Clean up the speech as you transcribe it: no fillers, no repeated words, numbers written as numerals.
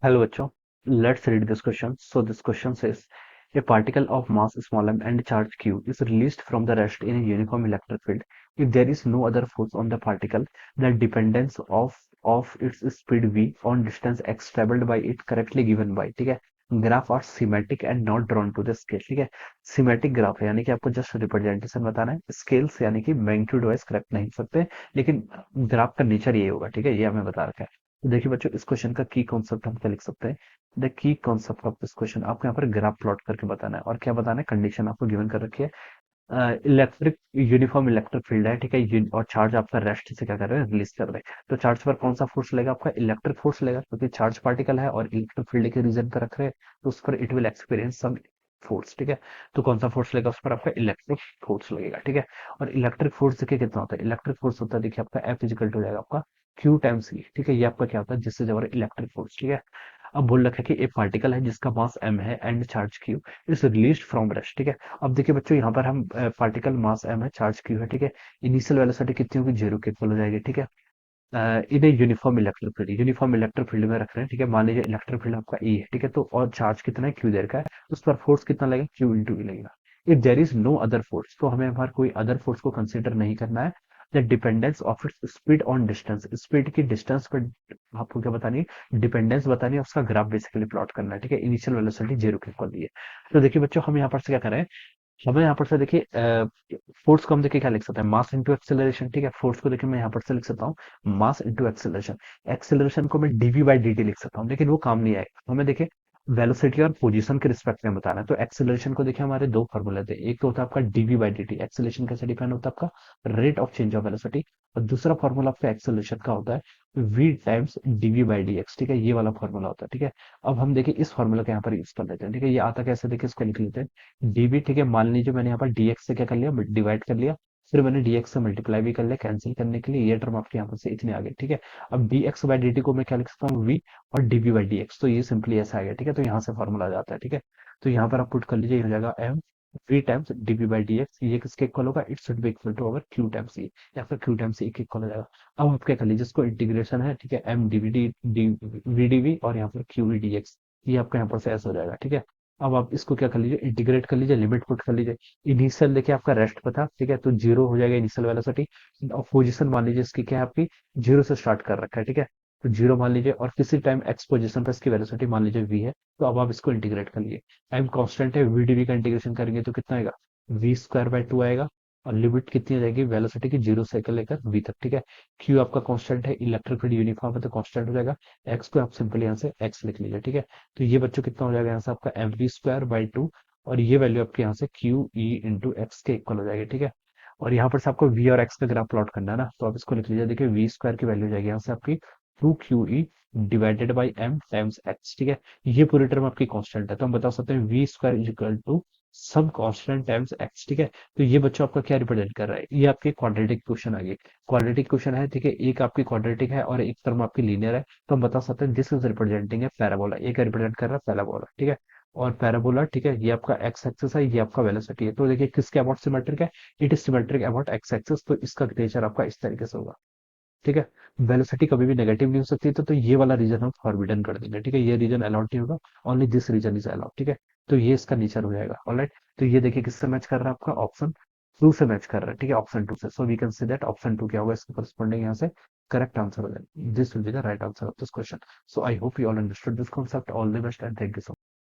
Hello, bachcho. Let's read this question. So this question says, a particle of mass small m and charge q is released from the rest in a uniform electric field. If there is no other force on the particle, the dependence of its speed v on distance x traveled by it correctly given by, ठीक है. Graph are symmetric and not drawn to the scale, ठीक है. Symmetric graph है यानी कि आपको just representation बताना है. स्केल्स यानी कि मैग्नीट्यूड वाइज करेक्ट नहीं हो सकते, लेकिन ग्राफ का नेचर ये होगा, ठीक है. ये हमें बता रखा है. तो देखिए बच्चों, इस क्वेश्चन का की कॉन्सेप्ट हम क्या लिख सकते हैं. The key concept of this question, आपको यहाँ पर ग्राफ प्लॉट करके बताना है और क्या बताना है. कंडीशन आपको गिवन कर रखी है. इलेक्ट्रिक यूनिफॉर्म इलेक्ट्रिक फील्ड है, ठीक है. और चार्ज आपका रेस्ट से क्या कर रहे हैं, रिलीज कर रहे हैं. तो चार्ज पर कौन सा फोर्स लेगा, आपका इलेक्ट्रिक फोर्स लेगा, क्योंकि चार्ज पार्टिकल है और इलेक्ट्रिक फील्ड के रीजन पर रख रहे हैं. तो उस पर it will experience some force, ठीक है. तो कौन सा फोर्स लेगा, उस पर आपका इलेक्ट्रिक फोर्स लगेगा, ठीक है. और इलेक्ट्रिक फोर्स देखिए कितना होता है. इलेक्ट्रिक फोर्स होता है, देखिए आपका एफ इजिकल टू हो जाएगा आपका क्यू टाइम्स ई, ठीक है. ये आपका क्या होता है, जिससे जब इलेक्ट्रिक फोर्स, ठीक है. अब बोल रखा है कि एक पार्टिकल है जिसका मास m है and charge q is released from rest, ठीक है. अब देखिए बच्चों, यहाँ पर हम पार्टिकल मास m है, चार्ज q है, ठीक है. इनिशियल वेलोसिटी कितनी होगी, जीरो के इक्वल हो जाएगी, ठीक है. इन्हें यूनिफॉर्म इलेक्ट्रिक फील्ड में रख रहे हैं, ठीक है. मान लीजिए इलेक्ट्रिक फील्ड आपका ई है, ठीक है. तो और चार्ज कितना है, क्यू देर का है. तो उस पर फोर्स कितना लगेगा, क्यू इंटू ई लगेगा. If there is no other force, तो हमें हमारा कोई अदर फोर्स को कंसिडर नहीं करना है. The dependence of its speed on distance, speed की डिस्टेंस पर आपको क्या बतानी है, डिपेंडेंस बतानी है. उसका ग्राफ बेसिकली प्लॉट करना है, ठीक है. इनिशियल वेलोसिटी जीरो के इक्वल दी है. तो देखिए बच्चों, हम यहाँ पर से क्या करें, हमें यहाँ पर से देखिए फोर्स को हम देखिए क्या लिख सकते हैं, मास इंटू एक्सेलरेशन, ठीक है. फोर्स को देखिए मैं यहाँ पर से लिख सकता हूँ मास इंटू एक्सेलरेशन. एक्सेलरेशन को मैं डीवी बाई डी टी लिख सकता हूँ, लेकिन वो काम नहीं आएगा. हमें देखिए वेलोसिटी और पोजीशन के रिस्पेक्ट में बताना है. तो एक्सेलरेशन को देखिए हमारे दो फॉर्मूले थे. एक तो होता है आपका dv by d t, acceleration कैसे डिफाइन होता है आपका, rate of change of velocity. और दूसरा फॉर्मूला आपका एक्सेलरेशन का होता है v times dv by d x, ठीक है. ये वाला फॉर्मूला होता है, ठीक है. अब हम देखिए इस फॉर्मूला को यहाँ पर यूज कर लेते हैं, ठीक है. ये आता कैसे, देखिए इसको लिख लेते हैं डीवी, ठीक है. मान लीजिए मैंने यहाँ पर dx से क्या कर लिया, डिवाइड कर लिया. फिर मैंने dx से मल्टीप्लाई भी कर लिया, कैंसिल करने के लिए ये टर्म आपके यहाँ पर से इतने आ गए, ठीक है. अब dx बाई dt को मैं क्या लिख सकता हूँ, v, और dv बाई dx. तो ये सिंपली ऐसा आ गया, ठीक है. तो यहाँ से फॉर्मूला आ जाता है, ठीक है. तो यहाँ पर आप पुट कर लीजिए, ये हो जाएगा m v times dv by dx. ये किसके इक्वल होगा, it should be equal to our q times e, या फिर q टाइम्स e के इक्वल हो जाएगा. अब आप क्या कर लीजिए, इसको इंटीग्रेशन है, ठीक है. m dv v dv और यहाँ पर q v dx, ये आपका यहाँ पर से ऐसा हो जाएगा, ठीक है. अब आप इसको क्या कर लीजिए, इंटीग्रेट कर लीजिए, लिमिट पुट कर लीजिए. इनिशियल देखिए आपका रेस्ट पे था, ठीक है. तो जीरो हो जाएगा इनिशियल वेलोसिटी. और पोजीशन मान लीजिए इसकी क्या है, आपकी जीरो से स्टार्ट कर रखा है, ठीक है. तो जीरो मान लीजिए, और किसी टाइम एक्स पोजीशन पर इसकी वेलोसिटी मान लीजिए वी है. तो अब आप इसको इंटीग्रेट कर लीजिए. टाइम कांस्टेंट है, वी डीवी का इंटीग्रेशन करेंगे तो कितना आएगा, वी स्क्वायर बाय टू आएगा. और लिमिट कितनी आ जाएगी वेलोसिटी की, जीरो से लेकर वी तक, ठीक है. क्यू आपका कांस्टेंट है, इलेक्ट्रिक फील्ड यूनिफॉर्म है तो कांस्टेंट हो जाएगा. एक्स को आप सिंपली यहाँ से एक्स लिख लीजिए, ठीक है. तो ये बच्चों कितना हो जाएगा, यहाँ से आपका M V square by two. और ये वैल्यू आपके यहाँ से क्यू ई इंटू एक्स के इक्वल हो जाएगी, ठीक है. और यहाँ पर से आपको वी और एक्स का ग्राफ प्लॉट करना है ना, तो आप इसको लिख लीजिए. देखिए वी स्क्वायर की वैल्यू हो जाएगी यहाँ से आपकी two Q E divided by M times X, ठीक है. ये पूरी टर्म आपकी कांस्टेंट है, तो हम बता सकते हैं V square is equal to सब कांस्टेंट टाइम्स एक्स, ठीक है. तो ये बच्चों आपका क्या रिप्रेजेंट कर रहा है, ये आपकी क्वाड्रेटिक क्वेश्चन आ गई. क्वाड्रेटिक क्वेश्चन है, ठीक है. एक आपकी क्वाड्रेटिक है और एक टर्म आपकी लीनियर है. तो हम बता सकते हैं दिस इज रिप्रेजेंटिंग है पैराबोला, एक रिप्रेजेंट कर रहा है पैराबोला, ठीक है. और पैराबोला, ठीक है, ये आपका एक्स एक्सिस है, ये आपका वेलोसिटी है. तो देखिए किसके अबाउट सिमेट्रिक है, it is symmetric about x axis. तो इसका नेचर आपका इस तरीके से होगा, ठीक है. वेलोसिटी कभी भी नेगेटिव नहीं हो सकती. तो ये वाला रीजन हम फॉरबिडन कर देंगे, ठीक है. ये रीजन अलाउड नहीं होगा, only this region is allowed, ठीक है. तो ये इसका नेचर हो जाएगा, ऑलराइट. तो ये देखिए किससे मैच कर रहा है, आपका ऑप्शन टू से मैच कर रहा है, ठीक है. ऑप्शन टू से. So we can see that option two क्या होगा, इसके करस्पॉन्डिंग यहाँ से करेक्ट आंसर हो जाएगा. This will be the right answer of this question. So I hope you all understood this concept. All the best and thank you so